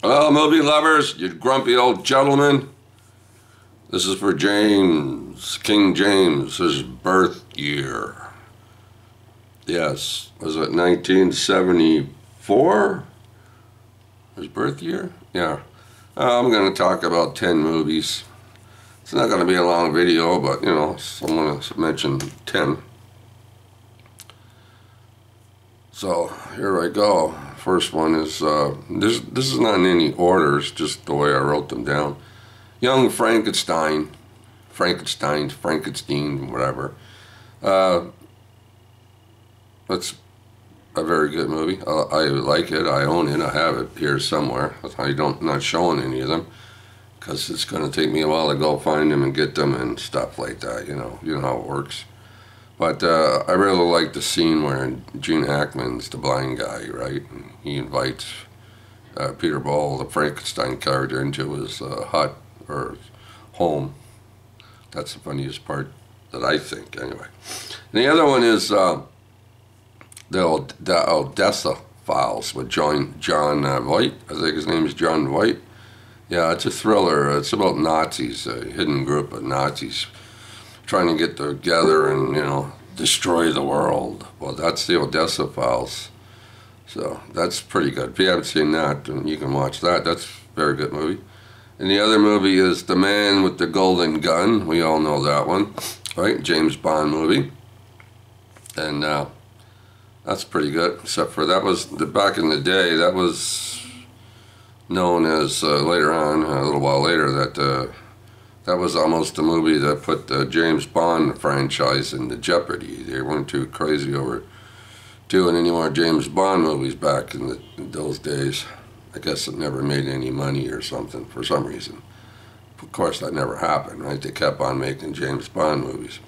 Well, movie lovers, you grumpy old gentlemen, this is for James, King James, his birth year. Yes, was it 1974? His birth year? Yeah. I'm going to talk about 10 movies. It's not going to be a long video, but, you know, someone has mentioned 10. So, here I go. First one is, this is not in any order, it's just the way I wrote them down. Young Frankenstein, whatever. That's a very good movie. I like it, I own it, I have it here somewhere. Not showing any of them, because it's going to take me a while to go find them and get them and stuff like that, you know how it works. But I really like the scene where Gene Hackman's the blind guy, right? And he invites Peter Ball, the Frankenstein character, into his hut or home. That's the funniest part that I think, anyway. And the other one is the Odessa Files with John Voight. I think his name is John Voight. Yeah, it's a thriller. It's about Nazis, a hidden group of Nazis trying to get together and, destroy the world. Well, that's the Odessa Files. So that's pretty good. If you haven't seen that, then you can watch that. That's a very good movie. And the other movie is The Man with the Golden Gun. We all know that one, right? James Bond movie. And that's pretty good, except for that was, back in the day, that was known as, later on, a little while later, that was almost the movie that put the James Bond franchise into jeopardy. They weren't too crazy over doing any more James Bond movies back in those days. I guess it never made any money or something for some reason. Of course, that never happened, right? They kept on making James Bond movies.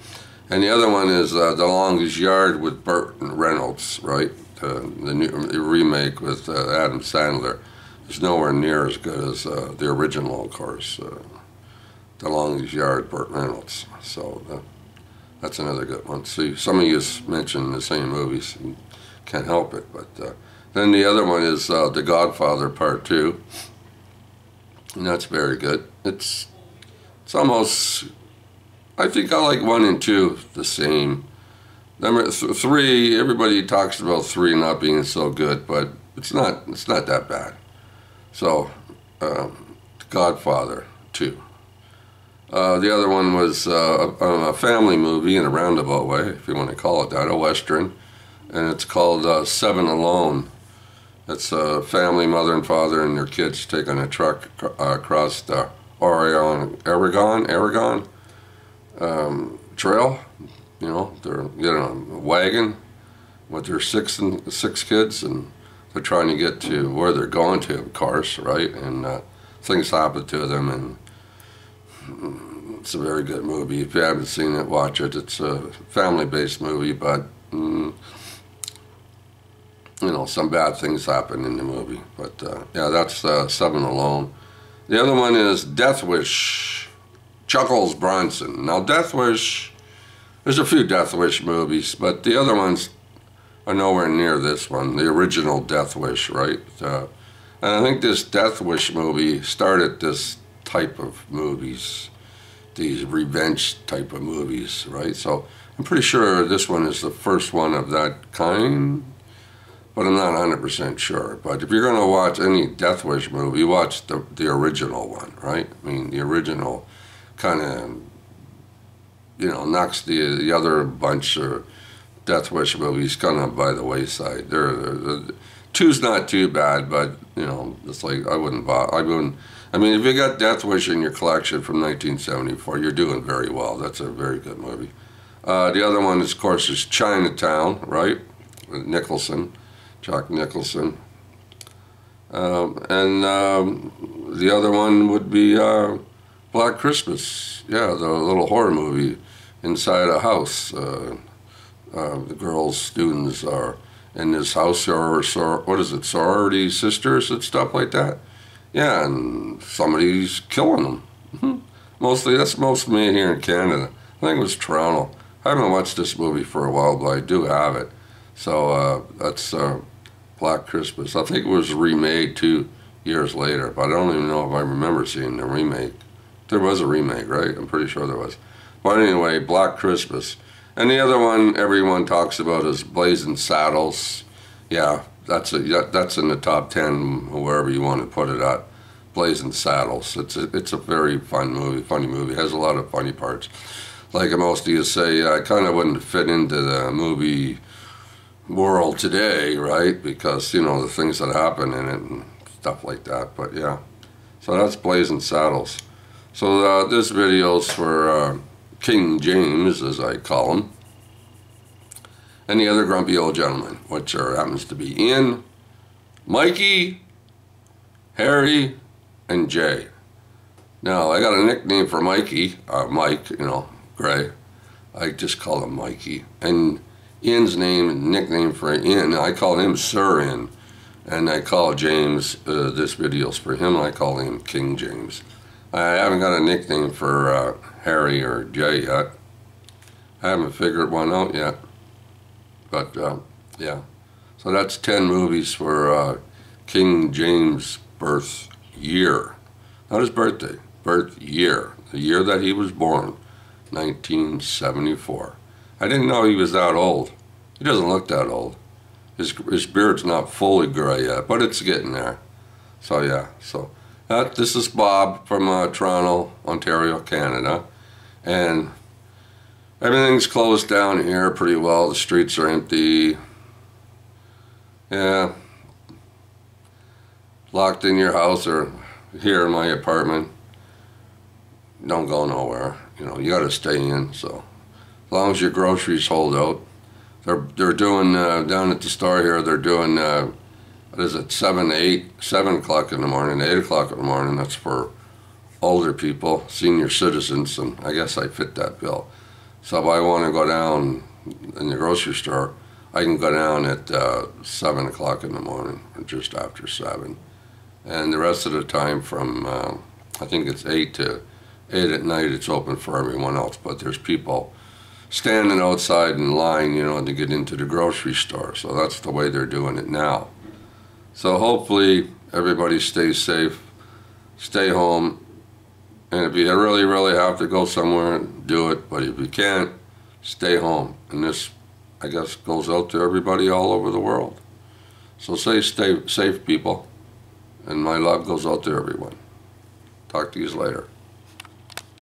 And the other one is The Longest Yard with Burt Reynolds, right? The new remake with Adam Sandler is nowhere near as good as the original, of course. The Longest Yard, Burt Reynolds. So that's another good one. See, some of you mentioned the same movies. You can't help it. But then the other one is The Godfather Part 2. And that's very good. It's almost, I think I like 1 and 2 the same. Number 3, everybody talks about 3 not being so good, but it's not that bad. So, The Godfather 2. The other one was a family movie in a roundabout way, if you want to call it that, a Western. And it's called Seven Alone. It's a family, mother and father and their kids taking a truck across the Oregon trail. They're getting a wagon with their six kids, and they're trying to get to where they're going to, of course, right? And things happen to them, and it's a very good movie. If you haven't seen it, watch it. It's a family-based movie, but some bad things happen in the movie. But yeah, that's Seven Alone. The other one is Death Wish, Chuckles Bronson. Now, Death Wish, there's a few Death Wish movies, but the other ones are nowhere near this one, the original Death Wish, right? And I think this Death Wish movie started this type of movies, these revenge type of movies, right? So I'm pretty sure this one is the first one of that kind, but I'm not 100% sure. But if you're going to watch any Death Wish movie, watch the original one, right? I mean, the original kind of, knocks the other bunch of Death Wish movies kind of by the wayside. They're 2's not too bad, but, it's like, I mean, if you got Death Wish in your collection from 1974, you're doing very well. That's a very good movie. The other one, of course, is Chinatown, right? With Jack Nicholson. And the other one would be Black Christmas. Yeah, the little horror movie inside a house. The girls, students are in this house, or sorority sisters and stuff like that. Yeah, and somebody's killing them. That's mostly here in Canada. I think it was Toronto. I haven't watched this movie for a while, but I do have it. So that's Black Christmas. I think it was remade too years later, but I don't even know if I remember seeing the remake. There was a remake, right? I'm pretty sure there was. But anyway, Black Christmas. And the other one everyone talks about is Blazing Saddles. Yeah, that's in the top 10, wherever you want to put it at. Blazing Saddles. It's a very fun movie, funny movie. It has a lot of funny parts. Like most of you say, I kind of wouldn't fit into the movie world today, right? Because, you know, the things that happen in it and stuff like that. But yeah, so that's Blazing Saddles. So this video's for King James, as I call him, and the other grumpy old gentleman, which happens to be Ian, Mikey, Harry, and Jay. Now, I got a nickname for Mikey, Mike, you know, Gray. I just call him Mikey. And Ian's nickname for Ian, I call him Sir Ian. And I call James, this video's for him, I call him King James. I haven't got a nickname for Harry or Jay yet. I haven't figured one out yet. But, yeah. So that's 10 movies for King James' birth year. Not his birthday, birth year. The year that he was born, 1974. I didn't know he was that old. He doesn't look that old. His beard's not fully gray yet, but it's getting there. So yeah, so this is Bob from Toronto, Ontario, Canada. And everything's closed down here pretty well. The streets are empty. Yeah. Locked in your house or here in my apartment. Don't go nowhere. You know, you gotta stay in, so as long as your groceries hold out. They're doing down at the store here, they're doing what is it, 7 o'clock in the morning, 8 o'clock in the morning. That's for older people, senior citizens, and I guess I fit that bill. So if I want to go down in the grocery store, I can go down at 7 o'clock in the morning, or just after 7. And the rest of the time from, I think it's 8 to 8 at night, it's open for everyone else. But there's people standing outside in line, you know, to get into the grocery store. So that's the way they're doing it now. So hopefully everybody stays safe, stay home, and if you really, really have to go somewhere, do it. But if you can't, stay home. And this, I guess, goes out to everybody all over the world. So stay safe, people. And my love goes out to everyone. Talk to you later.